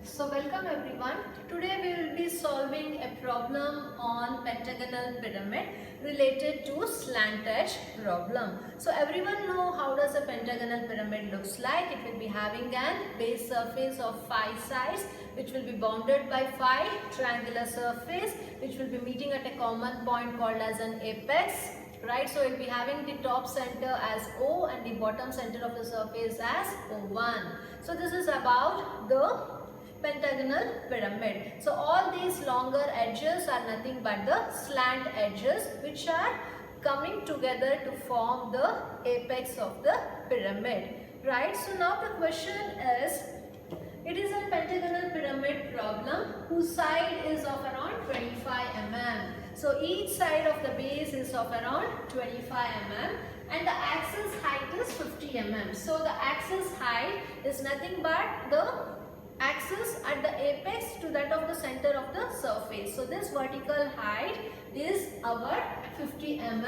So welcome everyone. Today we will be solving a problem on pentagonal pyramid related to slant edge problem. So everyone know how does a pentagonal pyramid looks like. It will be having an base surface of 5 sides which will be bounded by 5 triangular surface which will be meeting at a common point called as an apex. Right, so it will be having the top center as O and the bottom center of the surface as O1. So this is about the pentagonal pyramid. So all these longer edges are nothing but the slant edges which are coming together to form the apex of the pyramid. Right, so now the question is, it is a pentagonal pyramid problem whose side is of around 25 mm. So each side of the base is of around 25 mm and the axis height is 50 mm. So the axis height is nothing but the axis at the apex to that of the center of the surface. So this vertical height is our 50 mm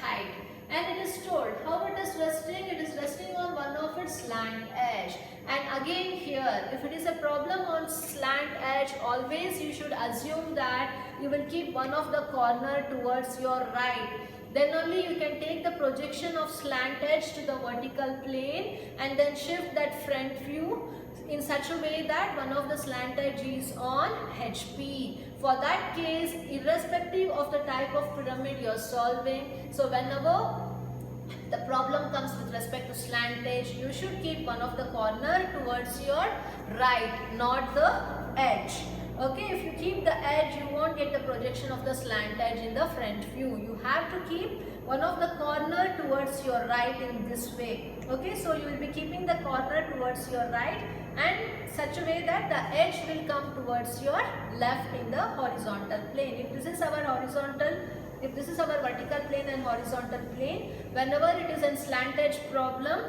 height. And it is told how it is resting. It is resting on one of its slant edge. And again here, if it is a problem on slant edge, always you should assume that you will keep one of the corner towards your right. Then only you can take the projection of slant edge to the vertical plane and then shift that front view in such a way that one of the slant edge is on HP. For that case, irrespective of the type of pyramid you are solving, so whenever the problem comes with respect to slant edge, you should keep one of the corner towards your right, not the edge. Okay, if you keep the edge, you won't get the projection of the slant edge in the front view. You have to keep one of the corner towards your right in this way. Okay, so you will be keeping the corner towards your right and such a way that the edge will come towards your left in the horizontal plane. If this is our horizontal, if this is our vertical plane and horizontal plane, whenever it is in slant edge problem,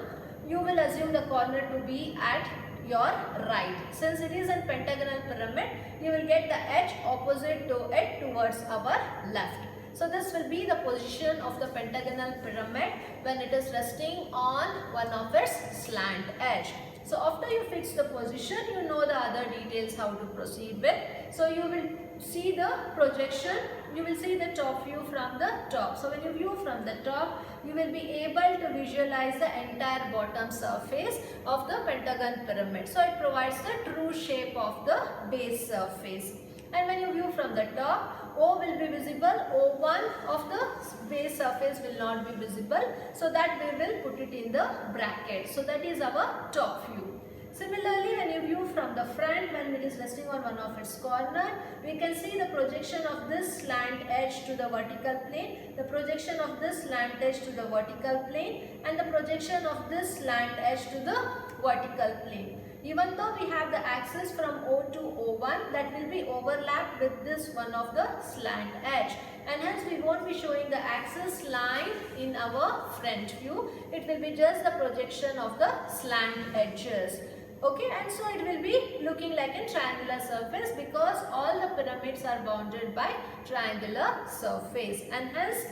you will assume the corner to be at your right. Since it is in pentagonal pyramid, you will get the edge opposite to it towards our left. So this will be the position of the pentagonal pyramid when it is resting on one of its slant edge. So after you fix the position, you know the other details how to proceed with. So you will see the projection, you will see the top view from the top. So when you view from the top, you will be able to visualize the entire bottom surface of the pentagon pyramid. So it provides the true shape of the base surface. And when you view from the top, O will be visible, O1 of the base surface will not be visible. So that we will put it in the bracket. So that is our top view. Similarly, when you view from the front, when it is resting on one of its corner, we can see the projection of this slant edge to the vertical plane, the projection of this slant edge to the vertical plane, and the projection of this slant edge to the vertical plane. Even though we have the axis from O to O1, that will be overlapped with this one of the slant edge. And hence we won't be showing the axis line in our front view. It will be just the projection of the slant edges. Okay, and so it will be looking like a triangular surface because all the pyramids are bounded by triangular surface. And hence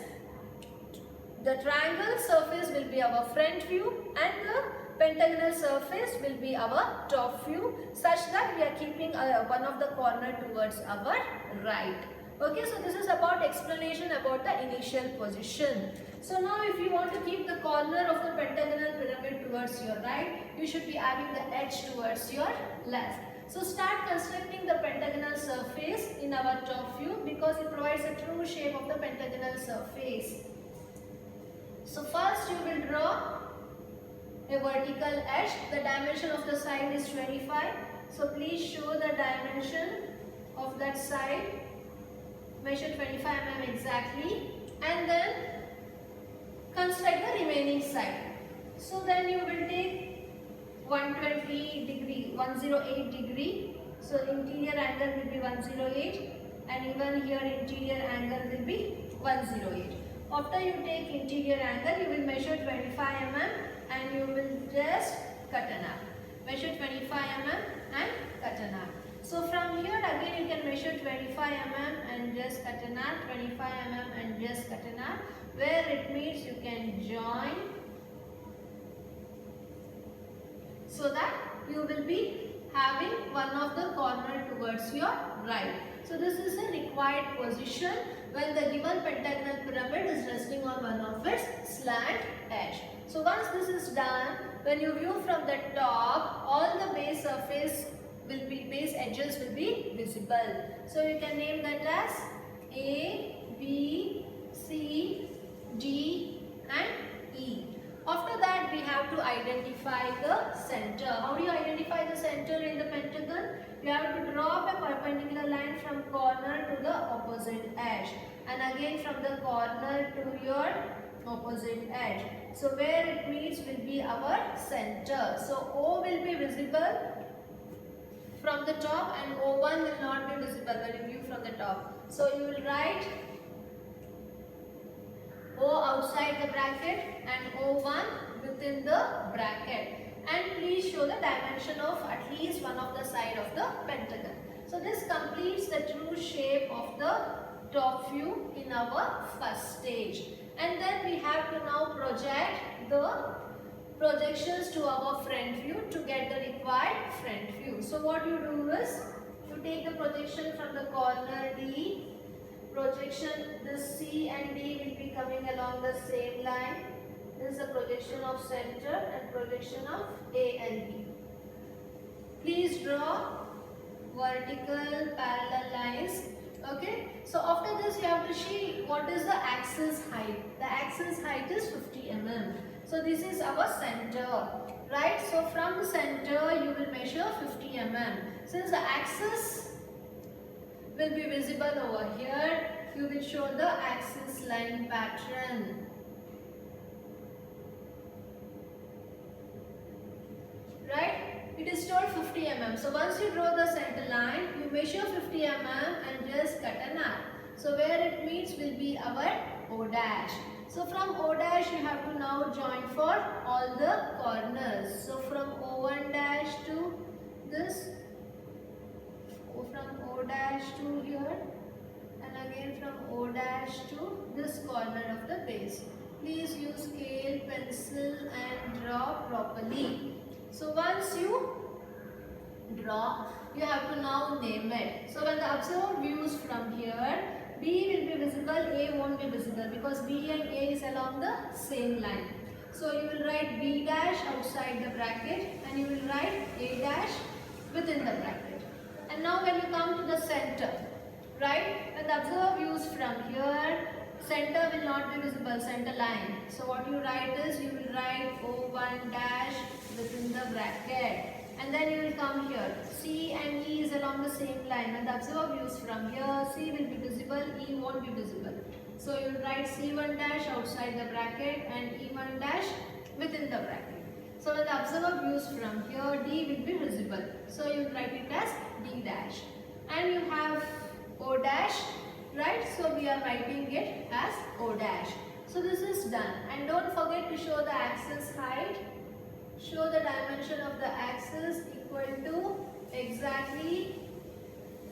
the triangle surface will be our front view and the pentagonal surface will be our top view, such that we are keeping one of the corner towards our right. Okay, so this is about explanation about the initial position. So now if you want to keep the corner of the pentagonal pyramid towards your right, you should be having the edge towards your left. So start constructing the pentagonal surface in our top view because it provides a true shape of the pentagonal surface. So first you will draw a vertical edge. The dimension of the side is 25. So please show the dimension of that side. Measure 25 mm exactly. And then construct the remaining side. So then you will take 120 degree, 108 degree. So interior angle will be 108 and even here interior angle will be 108. After you take interior angle, you will measure 25 mm and you will just cut an arc. Measure 25 mm and cut an arc. So from here again you can measure 25 mm and just cut an arc, 25 mm and just cut an arc. Where it meets you can join so that you will be having one of the corner towards your right. So this is a required position when the given pentagonal pyramid is resting on one of its slant edge. So once this is done, when you view from the top, all the base surface will be, base edges will be visible. So you can name that as A, B, C, D and E. After that, we have to identify the center. How do you identify the center in the pentagon? You have to draw a perpendicular line from corner to the opposite edge, and again from the corner to your opposite edge. So where it meets will be our center. So O will be visible from the top and O1 will not be visible when you view from the top. So you will write O outside the bracket and O1 within the bracket, and please show the dimension of at least one of the side of the pentagon. So this completes the true shape of the top view in our first stage, and then we have to now project the projections to our front view to get the required front view. So what you do is you take the projection from the corner D. Projection, this C and D will be coming along the same line. This is the projection of center and projection of A and B. Please draw vertical parallel lines. Okay. So after this you have to see what is the axis height. The axis height is 50 mm. So this is our center. Right. So from the center you will measure 50 mm. Since the axis will be visible over here, you will show the axis line pattern. Right? It is told 50 mm. So once you draw the center line, you measure 50 mm and just cut an arc. So where it meets will be our O dash. So from O dash you have to now join for all the corners. So from O1 dash to this, from O dash to here, and again from O dash to this corner of the base. Please use scale, pencil and draw properly. So once you draw, you have to now name it. So when the observer views from here, B will be visible, A won't be visible because B and A is along the same line. So you will write B dash outside the bracket and you will write A dash within the bracket. And now when you come to the center, right, when the observer views from here, center will not be visible, center line. So what you write is, you will write O1 dash within the bracket. And then you will come here. C and E is along the same line. When the observer views from here, C will be visible, E won't be visible. So you will write C1 dash outside the bracket and E1 dash within the bracket. So when the observer views from here, D will be visible. So you write it as D dash. And you have O dash, right? So we are writing it as O dash. So this is done. And don't forget to show the axis height. Show the dimension of the axis equal to exactly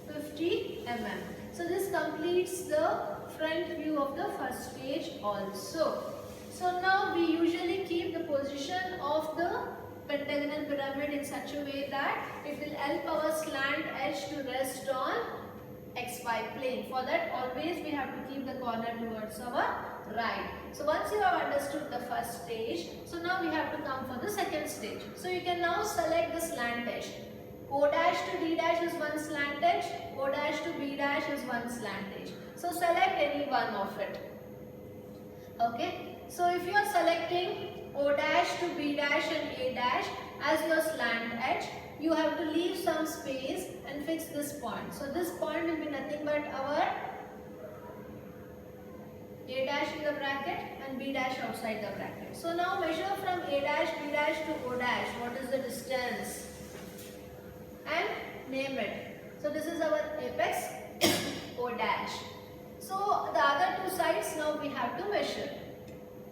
50 mm. So this completes the front view of the first stage also. So now we usually keep the position of the pentagonal pyramid in such a way that it will help our slant edge to rest on XY plane. For that always we have to keep the corner towards our right. So once you have understood the first stage, so now we have to come for the second stage. So you can now select the slant edge. O dash to D dash is one slant edge, O dash to B dash is one slant edge. So select any one of it. Okay. So if you are selecting O dash to B dash and A dash as your slant edge, you have to leave some space and fix this point. So this point will be nothing but our A dash in the bracket and B dash outside the bracket. So now measure from A dash, B dash to O dash. What is the distance? And name it. So this is our apex O dash. So the other two sides now we have to measure.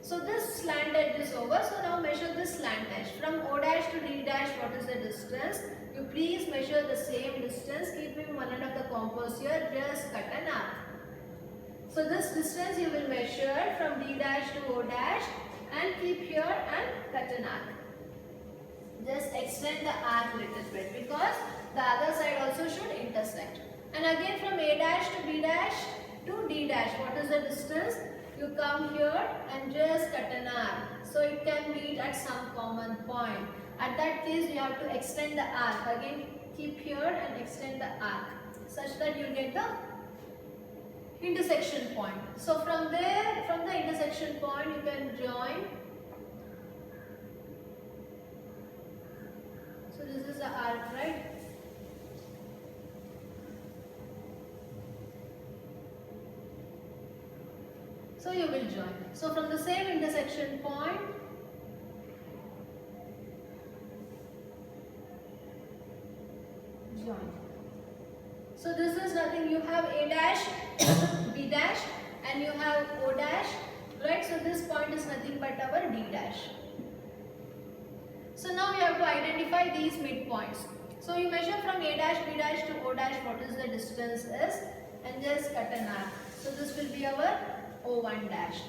So this slant edge is over. So now measure this slant edge. From O dash to D dash, what is the distance? You please measure the same distance. Keeping one end of the compass here, just cut an arc. So this distance you will measure from D dash to O dash and keep here and cut an arc. just extend the arc little bit because the other side also should intersect. And again from A dash to B dash to D dash, what is the distance? You come here and just cut an arc. So it can meet at some common point. At that case you have to extend the arc. Again keep here and extend the arc such that you get the intersection point. So from there, from the intersection point you can join. So this is the arc, right? So you will join. So from the same intersection point, join. So this is nothing, you have A dash, B dash and you have O dash, right? So this point is nothing but our D dash. So now you have to identify these midpoints. So you measure from A dash, B dash to O dash what is the distance is and just cut an arc. So this will be our O1 dash,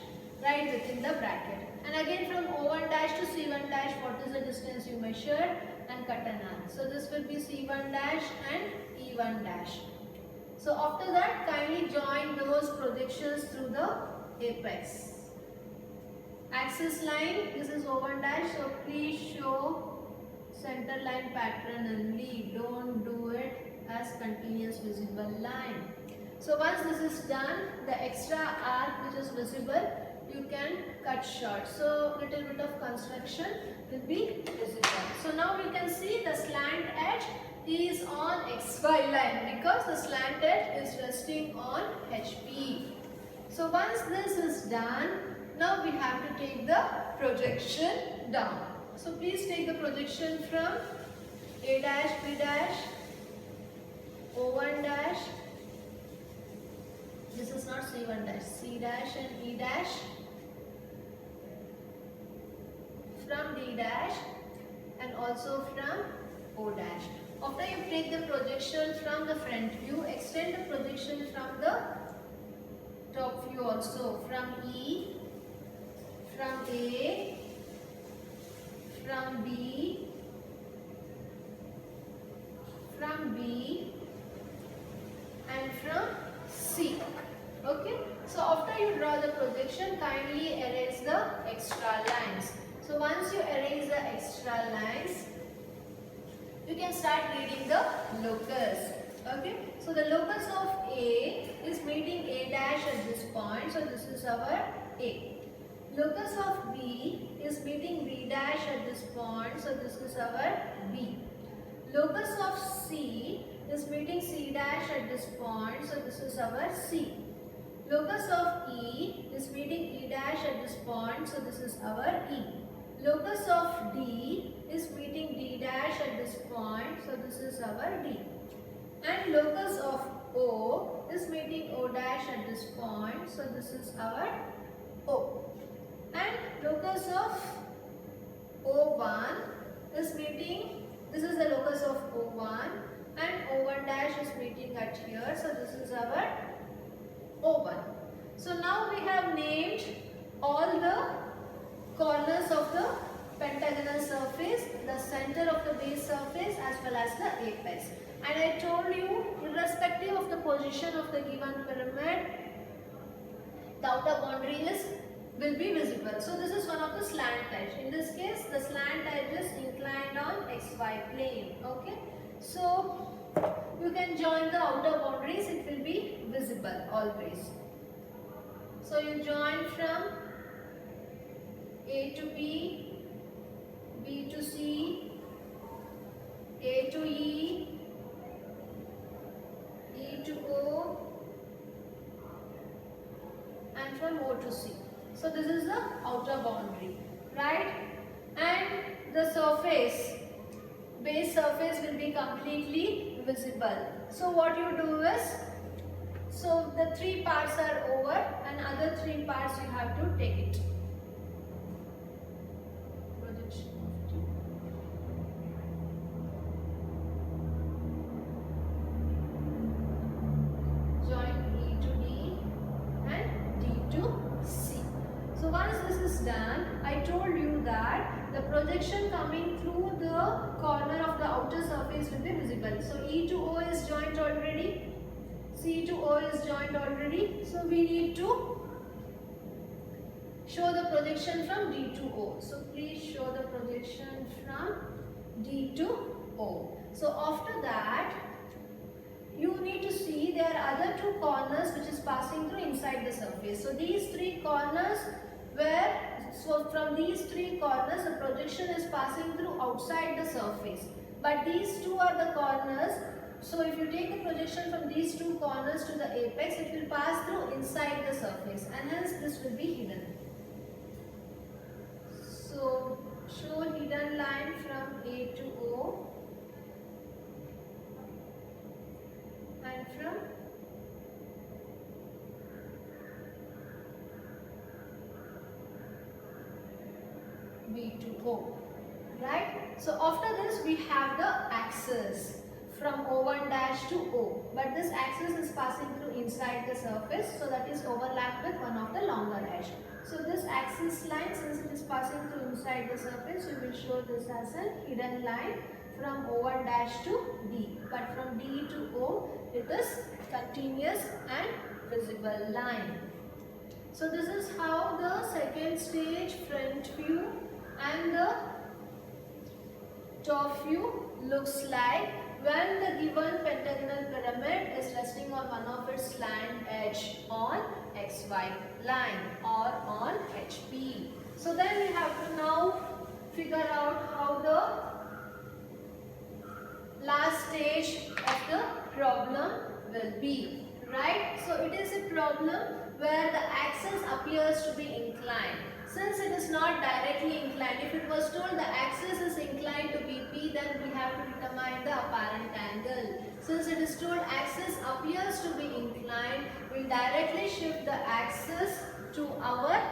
right within the bracket. And again from O1 dash to C1 dash what is the distance you measured and cut an arc. So this will be C1 dash and E1 dash. So after that kindly join those projections through the apex. Axis line, this is O1 dash, so please show center line pattern only. Don't do it as continuous visible line. So once this is done, the extra arc which is visible, you can cut short. So little bit of construction will be visible. So now we can see the slant edge is on XY line because the slant edge is resting on HP. So once this is done, now we have to take the projection down. So please take the projection from A dash, B dash, O1 dash. This is not C1 dash, C dash and E dash. From D dash and also from O dash. After you take the projection from the front view, extend the projection from the top view also. From E, from A, from B, from B and from C. Okay. So after you draw the projection, kindly erase the extra lines. So once you erase the extra lines, you can start reading the locus. Okay. So the locus of A is meeting A dash at this point. So this is our A. Locus of B is meeting B dash at this point. So this is our B. Locus of C is meeting C dash at this point. So this is our C. Locus of E is meeting E dash at this point. So this is our E. Locus of D is meeting D dash at this point. So this is our D. And locus of O is meeting O dash at this point. So this is our O. And locus of O1 is meeting, this is the locus of O1 and O1 dash is meeting at here. So this is our O1. So now we have named all the corners of the pentagonal surface, the center of the base surface as well as the apex. And I told you, irrespective of the position of the given pyramid, the outer boundary will be visible. So this is one of the slant edge. In this case, the slant edge is inclined on XY plane. Okay. So you can join the outer boundaries, it will be visible always. So you join from A to B, B to C, A to E, E to O, and from O to C. So this is the outer boundary, right? And the surface, base surface will be completely visible. So what you do is, so the three parts are over and other three parts you have to take it. Projection of T. Join E to D and D to C. So once this is done, I told you that the projection coming through the corner of the outer surface will be visible. So E to O is joined already, C to O is joined already. So we need to show the projection from D to O. So please show the projection from D to O. So after that, you need to see there are other two corners which is passing through inside the surface. So these three corners so from these three corners the projection is passing through outside the surface. But these two are the corners. So if you take the projection from these two corners to the apex, it will pass through inside the surface and hence this will be hidden. So show hidden line from A to O and from B to O, right? So after this we have the axis from O1 dash to O, but this axis is passing through inside the surface, so that is overlapped with one of the longer edge. So this axis line, since it is passing through inside the surface, we will show this as a hidden line from O1 dash to D, but from D to O it is continuous and visible line. So this is how the second stage front view and the top view looks like when the given pentagonal pyramid is resting on one of its slant edge on XY line or on HP. So then we have to now figure out how the last stage of the problem will be, right? So it is a problem where the axis appears to be inclined. Since it is not directly inclined, if it was told the axis is inclined to BP, then we have to determine the apparent angle. Since it is told axis appears to be inclined, we will directly shift the axis to our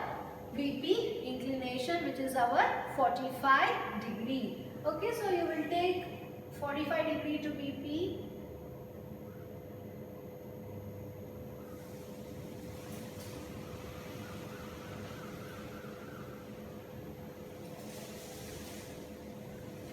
BP inclination, which is our 45 degree. Okay, so you will take 45 degree to BP.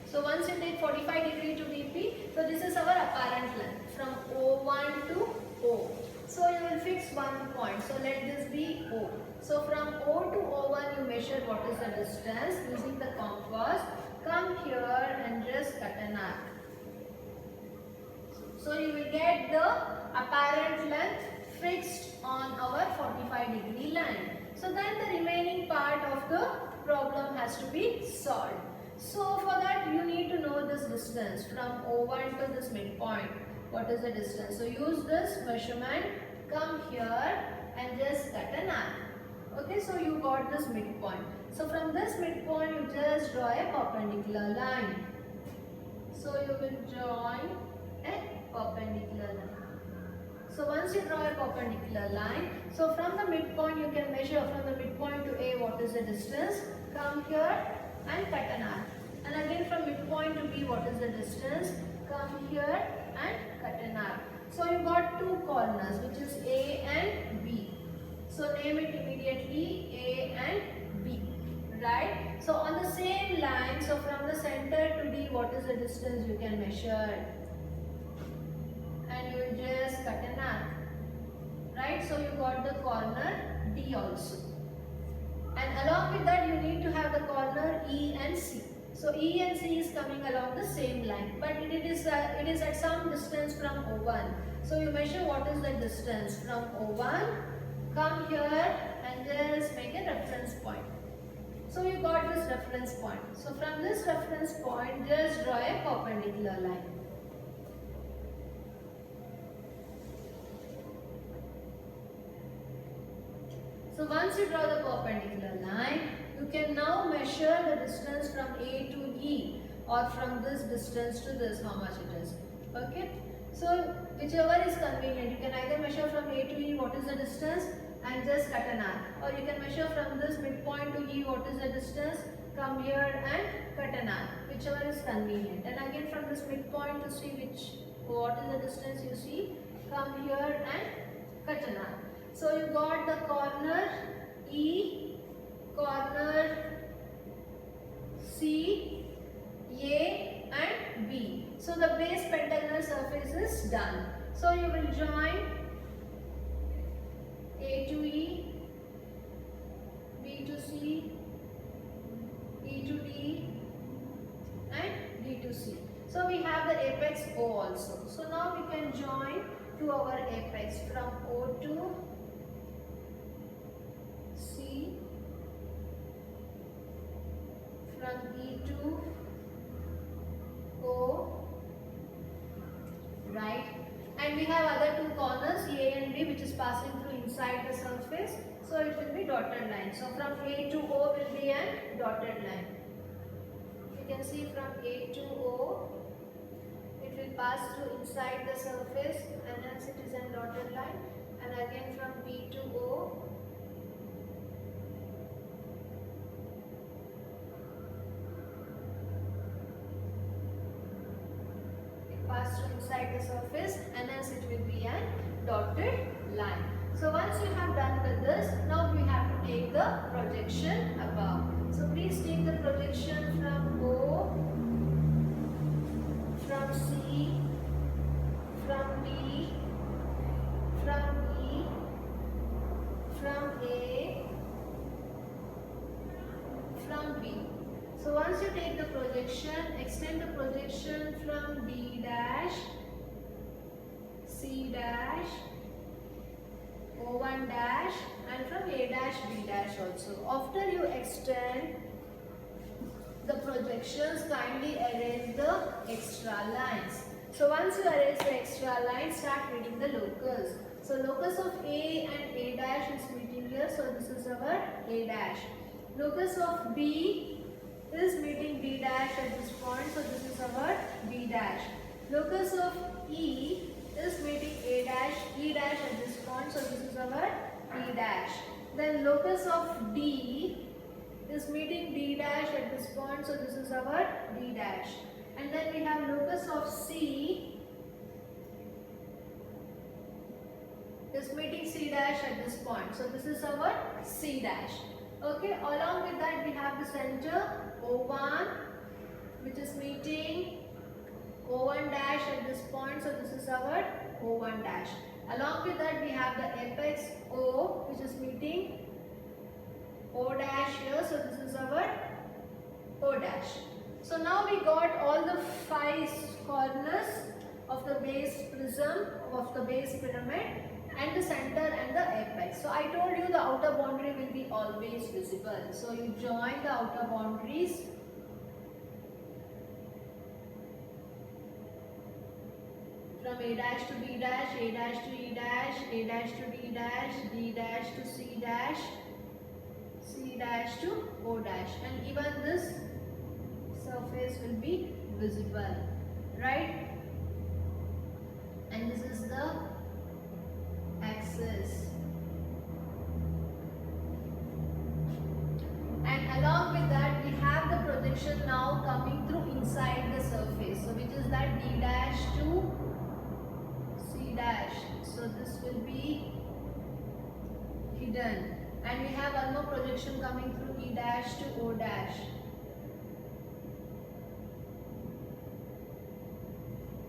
So once you take 45 degree to BP, so this is our apparent length from O1 to O. So you will fix one point. So let this be O. So from O to O1 you measure what is the distance using the compass. Come here and just cut an arc. So you will get the apparent length fixed on our 45 degree line. So then the remaining part of the problem has to be solved. So for that you need to know this distance from O1 to this midpoint. What is the distance? So use this measurement, come here and just cut an arc. Okay, so you got this midpoint. So from this midpoint you just draw a perpendicular line. So you will join a perpendicular line. So once you draw a perpendicular line, so from the midpoint you can measure from the midpoint to A what is the distance. Come here and cut an arc. And again from midpoint to B what is the distance. Come here and cut an arc. So you got two corners which is A and B. So name it immediately A and B. Right? So on the same line, so from the center to D what is the distance you can measure. And you will just cut an arc. Right? So you got the corner D also. And along with that you need to have the corner E and C. So E and C is coming along the same line, but it is at some distance from O1. So you measure what is the distance from O1. Come here and just make a reference point. So you got this reference point. So from this reference point just draw a perpendicular line. So once you draw the perpendicular line, you can now measure the distance from A to E or from this distance to this, how much it is. Okay. So whichever is convenient, you can either measure from A to E what is the distance and just cut an arc. Or you can measure from this midpoint to E what is the distance, come here and cut an arc, whichever is convenient. And again from this midpoint to see what is the distance you see, come here and cut an arc. So you got the corner E, corner C, A and B. So the base pentagonal surface is done. So you will join A to E, B to C, E to D and D to C. So we have the apex O also. So now we can join to our apex from O to C, from E to O, right? And we have other two corners A and B which is passing through inside the surface. So it will be dotted line. So from A to O will be a dotted line. You can see from A to O, it will pass through inside the surface and hence it is a dotted line. And again from B to O, it passes through inside the surface and hence it will be a dotted line. So once you have done with this, now we have to take the projection above. So please take the projection from O, from C, from D, from E, from A, from B. So once you take the projection, extend the projection from D dash, C dash, O1 dash and from A dash, B dash also. After you extend the projections, kindly arrange the extra lines. So once you arrange the extra lines, start reading the locus. So locus of A and A dash is meeting here. So this is our A dash. Locus of B is meeting B dash at this point. So this is our B dash. Locus of E is meeting A dash, E dash at this point. So this is our E dash. Then locus of D is meeting D dash at this point. So this is our D dash. And then we have locus of C is meeting C dash at this point. So this is our C dash. Okay, along with that we have the center O1 which is meeting O1 dash at this point. So this is our O1 dash. Along with that we have the apex O which is meeting O dash here. So this is our O dash. So now we got all the 5 corners of the base prism, of the base pyramid and the center and the apex. So I told you the outer boundary will be always visible. So you join the outer boundaries. From A dash to B dash, A dash to E dash, A dash to D dash, D dash to C dash, C dash to O dash, and even this surface will be visible, right? And this is the axis. And along with that we have the projection now coming through inside the surface. So which is that D dash to C dash. So this will be hidden. And we have one more projection coming through E dash to O dash.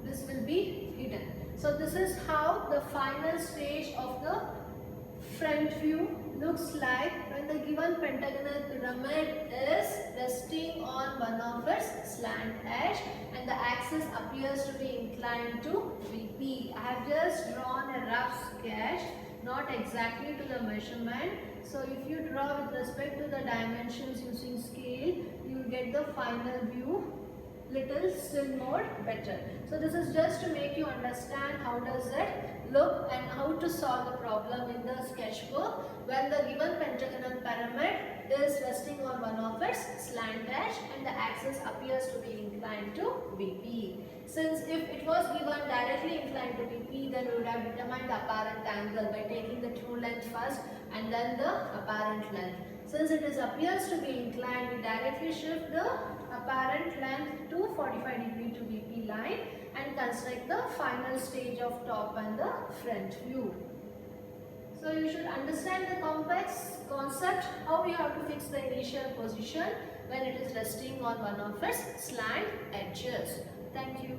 This will be hidden. So this is how the final stage of the front view looks like when the given pentagonal pyramid is resting on one of its slant edge and the axis appears to be inclined to VP. I have just drawn a rough sketch, not exactly to the measurement. So if you draw with respect to the dimensions using scale, you will get the final view little still more better. So this is just to make you understand how does it look and how to solve the problem in the sketchbook when the given pentagonal pyramid is resting on one of its slant edge and the axis appears to be inclined to VP. Since if it was given directly inclined to VP, then we would have determined the apparent angle by taking the true length first and then the apparent length. Since it appears to be inclined, we directly shift the apparent length to 45 degree to VP line and construct the final stage of top and the front view. So you should understand the complex concept, how we have to fix the initial position when it is resting on one of its slant edges. Thank you.